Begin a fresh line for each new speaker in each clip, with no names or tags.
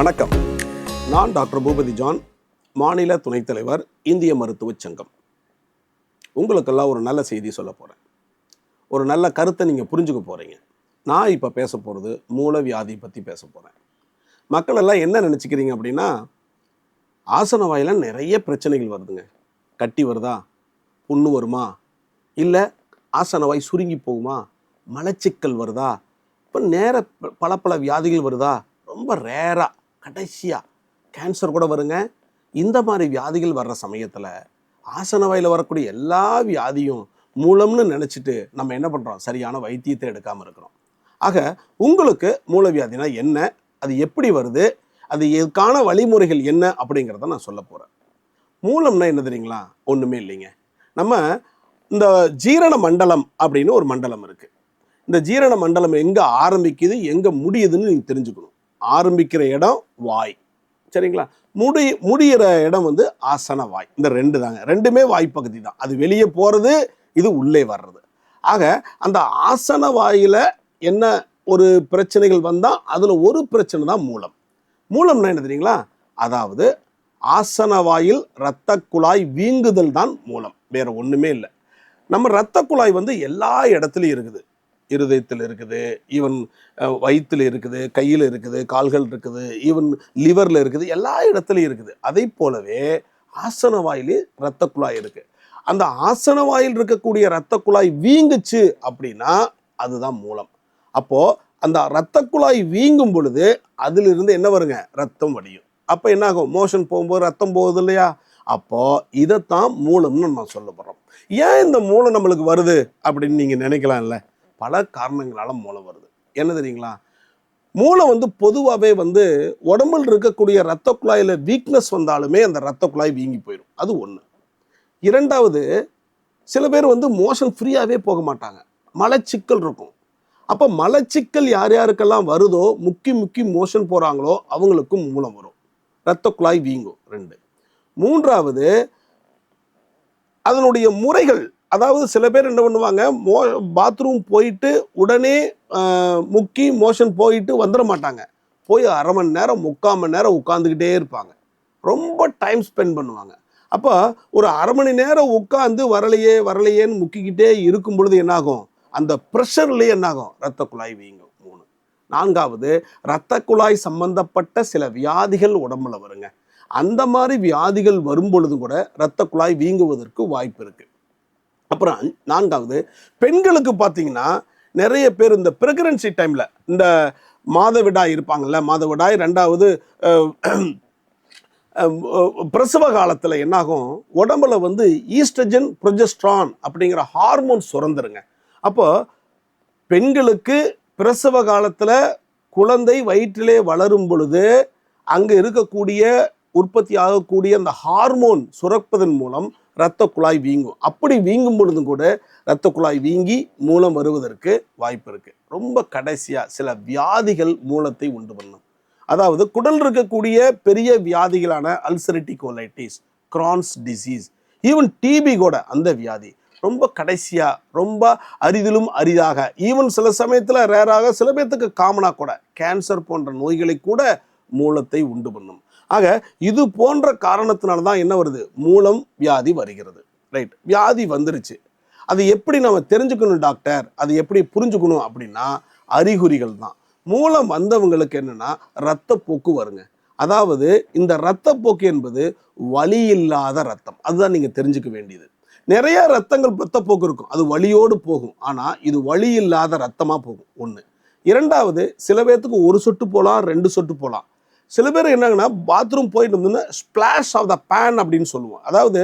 வணக்கம். நான் doctor Boopathi John, மாநில துணைத் தலைவர், இந்திய மருத்துவச் சங்கம். உங்களுக்கெல்லாம் ஒரு நல்ல செய்தி சொல்ல போகிறேன். ஒரு நல்ல கருத்தை நீங்கள் புரிஞ்சுக்க போகிறீங்க. நான் இப்போ பேச போகிறது மூலவியாதி பற்றி பேச போகிறேன். மக்கள் எல்லாம் என்ன நினச்சிக்கிறீங்க அப்படின்னா, ஆசன வாயில் நிறைய பிரச்சனைகள் வருதுங்க. கட்டி வருதா, புண்ணு வருமா, இல்லை ஆசன வாய் சுருங்கி போகுமா, மலச்சிக்கல் வருதா, இப்போ நேர பல வியாதிகள் வருதா, ரொம்ப ரேராக கடைசியாக கேன்சர் கூட வருங்க. இந்த மாதிரி வியாதிகள் வர்ற சமயத்தில் ஆசன வாயில் வரக்கூடிய எல்லா வியாதியும் மூலம்னு நினச்சிட்டு நம்ம என்ன பண்ணுறோம், சரியான வைத்தியத்தை எடுக்காமல் இருக்கிறோம். ஆக உங்களுக்கு மூலவியாதினா என்ன, அது எப்படி வருது, அது எதுக்கான வழிமுறைகள் என்ன அப்படிங்கிறத நான் சொல்ல போகிறேன். மூலம்னா என்ன தெரியுங்களா? ஒன்றுமே இல்லைங்க. நம்ம இந்த ஜீரண மண்டலம் அப்படின்னு ஒரு மண்டலம் இருக்குது. இந்த ஜீரண மண்டலம் எங்கே ஆரம்பிக்குது, எங்கே முடியுதுன்னு நீங்கள் தெரிஞ்சுக்கணும். ஆரம்பிக்கிற இடம் வாய், சரிங்களா? முடிகிற இடம் வந்து ஆசன வாய். இந்த ரெண்டு தாங்க, ரெண்டுமே வாய்ப்பகுதி தான். அது வெளியே போகிறது, இது உள்ளே வர்றது. ஆக அந்த ஆசன வாயில் என்ன ஒரு பிரச்சனைகள் வந்தால் அதில் ஒரு பிரச்சனை தான் மூலம். மூலம்னா என்ன தெரியுங்களா? அதாவது ஆசன வாயில் இரத்த குழாய் வீங்குதல் தான் மூலம், வேற ஒன்றுமே இல்லை. நம்ம இரத்த குழாய் வந்து எல்லா இடத்துலையும் இருக்குது. இருதயத்தில் இருக்குது, ஈவன் வயிற்றில் இருக்குது, கையில் இருக்குது, கால்கள் இருக்குது, ஈவன் லிவரில் இருக்குது, எல்லா இடத்துலையும் இருக்குது. அதை போலவே ஆசன வாயிலே இரத்த குழாய் இருக்குது. அந்த ஆசன வாயில் இருக்கக்கூடிய இரத்த குழாய் வீங்குச்சு அப்படின்னா அதுதான் மூலம். அப்போது அந்த இரத்த குழாய் வீங்கும் பொழுது அதிலிருந்து என்ன வருங்க, ரத்தம் வடியும். அப்போ என்ன ஆகும், மோஷன் போகும்போது ரத்தம் போகுது இல்லையா? அப்போது இதைத்தான் மூலம்னு நம்ம சொல்ல போகிறோம். ஏன் இந்த மூலம் நம்மளுக்கு வருது அப்படின்னு நீங்கள் நினைக்கலாம்ல. பல காரணங்களால் மூலம் வருது. என்ன தெரியுங்களா? மூலம் வந்து பொதுவாகவே வந்து உடம்பில் இருக்கக்கூடிய இரத்த குழாயில் வீக்னஸ் வந்தாலுமே அந்த இரத்த குழாய் வீங்கி போயிடும். அது ஒன்று. இரண்டாவது, சில பேர் வந்து மோஷன் ஃப்ரீயாகவே போக மாட்டாங்க, மலச்சிக்கல் இருக்கும். அப்போ மலச்சிக்கல் யார் யாருக்கெல்லாம் வருதோ, முக்கி மோஷன் போகிறாங்களோ அவங்களுக்கும் மூலம் வரும், இரத்த குழாய் வீங்கும். 2. மூன்றாவது, அதனுடைய முறைகள். அதாவது சில பேர் என்ன பண்ணுவாங்க, பாத்ரூம் போயிட்டு உடனே முக்கி மோஷன் போயிட்டு வந்துட மாட்டாங்க. போய் அரை மணி நேரம் 3/4 மணி நேரம் உட்காந்துக்கிட்டே இருப்பாங்க, ரொம்ப டைம் ஸ்பெண்ட் பண்ணுவாங்க. அப்போ ஒரு அரை மணி நேரம் உட்காந்து வரலையேன்னு முக்கிக்கிட்டே இருக்கும் பொழுது என்னாகும், அந்த ப்ரெஷர்லேயே என்னாகும், இரத்த குழாய் வீங்கும். 3. நான்காவது, இரத்த குழாய் சம்பந்தப்பட்ட சில வியாதிகள் உடம்புல வருங்க. அந்த மாதிரி வியாதிகள் வரும் பொழுது கூட இரத்த குழாய் வீங்குவதற்கு வாய்ப்பு இருக்குது. அப்புறம் 4வது, பெண்களுக்கு பார்த்தீங்கன்னா நிறைய பேர் இந்த பிரெக்னன்சி டைமில் இந்த மாதவிடாய் இருப்பாங்கள்ல, மாதவிடாய் 2வது பிரசவ காலத்தில் என்னாகும், உடம்புல வந்து ஈஸ்ட்ரஜன் ப்ரொஜெஸ்ட்ரான் அப்படிங்கிற ஹார்மோன் சுரந்துருங்க. அப்போ பெண்களுக்கு பிரசவ காலத்தில் குழந்தை வயிற்றிலே வளரும் பொழுது அங்கே இருக்கக்கூடிய உற்பத்தி ஆகக்கூடிய அந்த ஹார்மோன் சுரப்பதன் மூலம் இரத்த குழாய் வீங்கும். அப்படி வீங்கும் பொழுதும் கூட இரத்த குழாய் வீங்கி மூலம் வருவதற்கு வாய்ப்பு இருக்குது. ரொம்ப கடைசியாக சில வியாதிகள் மூலத்தை உண்டு பண்ணும். அதாவது குடல் இருக்கக்கூடிய பெரிய வியாதிகளான ulcerative colitis, Crohn's disease, even TB கூட அந்த வியாதி ரொம்ப கடைசியாக, ரொம்ப அரிதிலும் அரிதாக, ஈவன் சில சமயத்தில் ரேராக, சில பேர்த்துக்கு காமனாக கூட கேன்சர் போன்ற நோய்களை கூட மூலத்தை உண்டு பண்ணும். ஆக இது போன்ற காரணத்தினால தான் என்ன வருது, மூலம் வியாதி வருகிறது. ரைட், வியாதி வந்துருச்சு, அது எப்படி நம்ம தெரிஞ்சுக்கணும் டாக்டர், அது எப்படி புரிஞ்சுக்கணும் அப்படின்னா அறிகுறிகள் தான். மூலம் வந்தவங்களுக்கு என்னன்னா இரத்தப்போக்கு வருங்க. அதாவது இந்த இரத்தப்போக்கு என்பது வலி இல்லாத ரத்தம், அதுதான் நீங்கள் தெரிஞ்சுக்க வேண்டியது. நிறைய இரத்தப்போக்கு இருக்கும், அது வலியோடு போகும். ஆனால் இது வலி இல்லாத ரத்தமாக போகும். 1. 2வது, சில பேர்த்துக்கு 1 சொட்டு போகலாம், 2 சொட்டு போகலாம். சில பேர் என்னங்கன்னா பாத்ரூம் போயிட்டு வந்து ஸ்பிளாஷ் ஆஃப் த பேன் அப்படின்னு சொல்லுவோம். அதாவது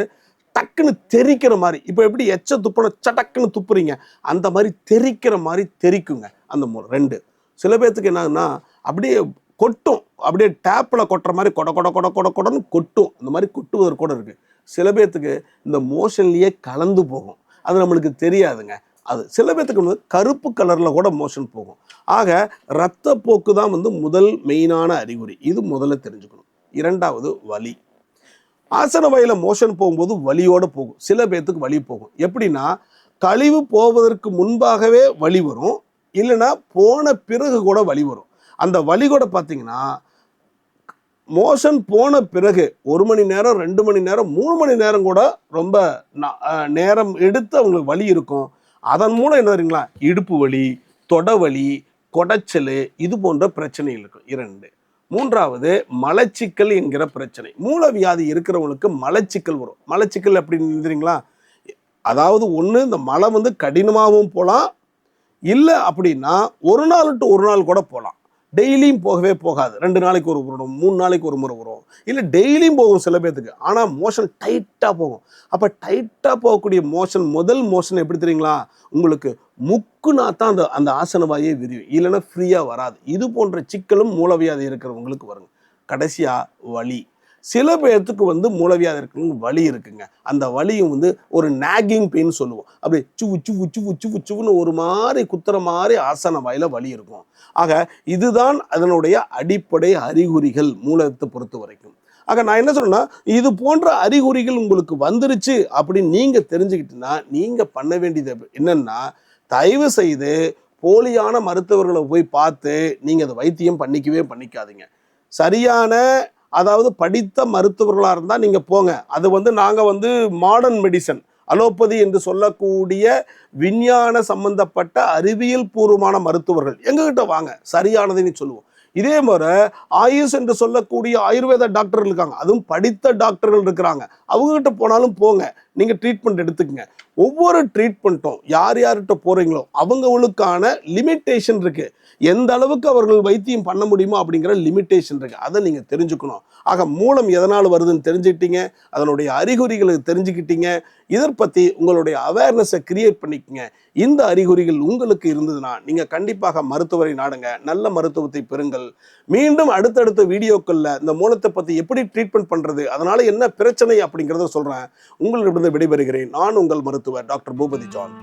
டக்குன்னு தெரிக்கிற மாதிரி, இப்போ எப்படி எச்ச துப்புன சடக்குன்னு துப்புறீங்க அந்த மாதிரி தெரிக்கிற மாதிரி தெரிக்குங்க அந்த மூலம். 2. சில பேர்த்துக்கு என்னன்னா அப்படியே கொட்டும், அப்படியே டேப்பில் கொட்டுற மாதிரி கொடன்னு கொட்டும். அந்த மாதிரி கொட்டுவதற்கு கூட இருக்குது. சில பேர்த்துக்கு இந்த மோஷன்லேயே கலந்து போகும், அது நம்மளுக்கு தெரியாதுங்க. அது சில பேர்த்துக்கு வந்து கருப்பு கலரில் கூட மோஷன் போகும். ஆக இரத்தப்போக்கு தான் வந்து முதல் மெயினான அறிகுறி, இது முதல்ல தெரிஞ்சுக்கணும். 2வது, வலி. ஆசன வாயில மோஷன் போகும்போது வலியோடு போகும். சில பேர்த்துக்கு வலி போகும். எப்படின்னா கழிவு போவதற்கு முன்பாகவே வலி வரும், இல்லைன்னா போன பிறகு கூட வலி வரும். அந்த வலி கூட பார்த்தீங்கன்னா மோஷன் போன பிறகு 1 மணி நேரம் 2 மணி நேரம் 3 மணி நேரம் கூட ரொம்ப நேரம் எடுத்து அவங்களுக்கு வலி இருக்கும். அதன் மூலம் என்ன தெரியுங்களா, இடுப்பு வலி, தொடவலி, கொடைச்சல் இது போன்ற பிரச்சனைகள் இருக்கும். 2. 3வது மலச்சிக்கல் என்கிற பிரச்சனை. மூலவியாதி இருக்கிறவங்களுக்கு மலச்சிக்கல் வரும். மலச்சிக்கல் அப்படின்னு தெரியுங்களா, அதாவது ஒன்று இந்த மலம் வந்து கடினமாகவும் போகலாம், இல்லை அப்படின்னா ஒரு நாள் டு ஒரு நாள் கூட போகலாம். டெய்லியும் போகவே போகாது. 2 நாளைக்கு ஒரு வரும், 3 நாளைக்கு ஒரு முறை வரும், இல்லை டெய்லியும் போகும் சில பேர்த்துக்கு. ஆனால் மோஷன் டைட்டாக போகும். அப்போ டைட்டாக போகக்கூடிய மோஷன், முதல் மோஷன் எப்படி தெரியுங்களா, உங்களுக்கு முக்குனா தான் அந்த ஆசனவாயே விரியும், இல்லைன்னா ஃப்ரீயாக வராது. இது போன்ற சிக்கலும் மூலவியாதி இருக்கிறவங்களுக்கு வருங்க. கடைசியாக வலி. சில பேர்த்துக்கு வந்து மூலவியாதி இருக்குங்க, வலி இருக்குங்க. அந்த வலியும் வந்து ஒரு நாகிங் பெயின் சொல்லுவோம். அப்படி சுவு சுவு சுவு சுவு சுவுன்னு ஒரு மாதிரி குத்துற மாதிரி ஆசன வாயில வலி இருக்கும். ஆக இதுதான் அதனுடைய அடிப்படை அறிகுறிகள் மூலத்தை பொறுத்த வரைக்கும். ஆக நான் என்ன சொல்றேன்னா, இது போன்ற அறிகுறிகள் உங்களுக்கு வந்துருச்சு அப்படின்னு நீங்க தெரிஞ்சுக்கிட்டீங்கன்னா, நீங்க பண்ண வேண்டியது என்னன்னா, தயவு செய்து போலியான மருத்துவர்களை போய் பார்த்து நீங்க அதை வைத்தியம் பண்ணிக்காதீங்க. சரியான, அதாவது படித்த மருத்துவர்களாக இருந்தால் நீங்கள் போங்க. அது வந்து நாங்கள் வந்து மாடர்ன் மெடிசன், அலோபதி என்று சொல்லக்கூடிய விஞ்ஞான சம்பந்தப்பட்ட அறிவியல் பூர்வமான மருத்துவர்கள் எங்ககிட்ட வாங்க, சரியானதுன்னு சொல்லுவோம். இதே மாதிரி ஆயுஷ் என்று சொல்லக்கூடிய ஆயுர்வேத டாக்டர்கள் இருக்காங்க, அதுவும் படித்த டாக்டர்கள் இருக்கிறாங்க. அவங்ககிட்ட போனாலும் போங்க, நீங்கள் ட்ரீட்மெண்ட் எடுத்துக்கங்க. ஒவ்வொரு ட்ரீட்மெண்ட்டும் யார் யார்கிட்ட போகிறீங்களோ அவங்களுக்கான லிமிட்டேஷன் இருக்குது. எந்த அளவுக்கு அவர்கள் வைத்தியம் பண்ண முடியுமோ அப்படிங்கிற லிமிட்டேஷன் இருக்குது. அதை நீங்கள் தெரிஞ்சுக்கணும். ஆக மூலம் எதனால் வருதுன்னு தெரிஞ்சுக்கிட்டீங்க, அதனுடைய அறிகுறிகளை தெரிஞ்சுக்கிட்டீங்க. இதை பற்றி உங்களுடைய அவேர்னஸை கிரியேட் பண்ணிக்கங்க. இந்த அறிகுறிகள் உங்களுக்கு இருந்ததுன்னா நீங்கள் கண்டிப்பாக மருத்துவரை நாடுங்க, நல்ல மருத்துவத்தை பெறுங்கள். மீண்டும் அடுத்தடுத்த வீடியோக்களில் இந்த மூலத்தை பற்றி எப்படி ட்ரீட்மெண்ட் பண்ணுறது, அதனால் என்ன பிரச்சனை அப்படிங்கிறத சொல்கிறேன். உங்களிடமிருந்து விடைபெறுகிறேன். நான் உங்கள் மருத்துவர் டாக்டர் பூபதி ஜான்.